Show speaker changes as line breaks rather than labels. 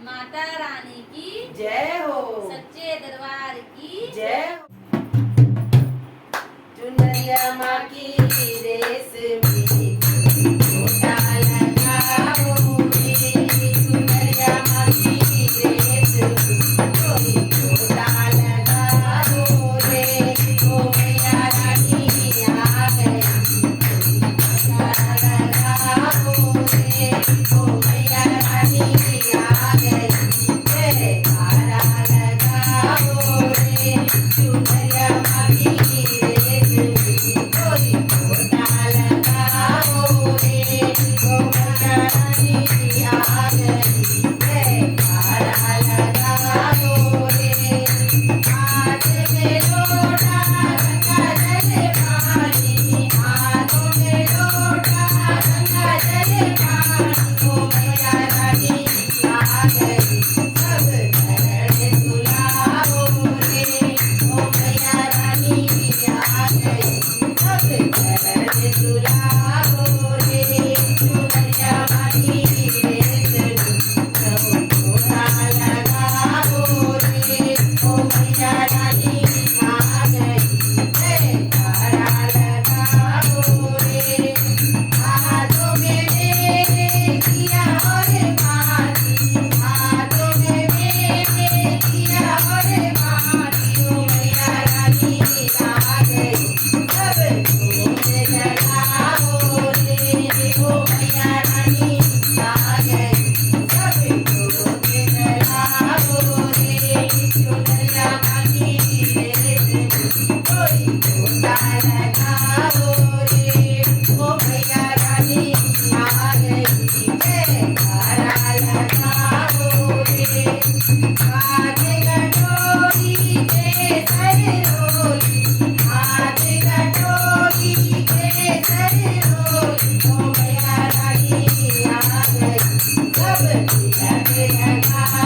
माता रानी की
जय हो।
सच्चे दरबार की
जय हो। चुनरिया माँ की रेशमी गोटा लगाओ रे, चुनरिया माँ की रेशमी गोटा लगाओ रे, ओ मैया रानी आ गई, गोटा लगाओ रे, ओ मैया रानी आ गई, जयकारा लगाओ रे, चुनरिया माँ की रेशमी गोटा लगाओ रे, ओ मैया रानी आ गई, जयकारा लगाओ रे। हाथ में लोटा गंगा जल पानी, हाथों में लोटा गंगा जल पानी, ओ मैया रानी आ गई, सब चरण धुलाओ रे, ओ मैया रानी आ गई, सब चरण धुलाओ रे, चुनरिया माँ की रेशमी गोटा लगाओ रे, ओ मैया रानी आ गई, जयकारा लगाओ रे। हाथों में मेरे किया और माटी, हाथों में मेरे किया और माटी, ओ मैया रानी आ गई, सब फूल जलाओ रे, ओ मैया रानी आ गई, सब फूल जलाओ रे, चुनरिया माँ की रेशमी गोटा लगाओ रे, ओ मैया रानी आ गई, जयकारा लगाओ रे। हाथ कटोरी केसर रोली, हाथ कटोरी केसर रोली, ओ मैया रानी आ गई, सब तिलक लगा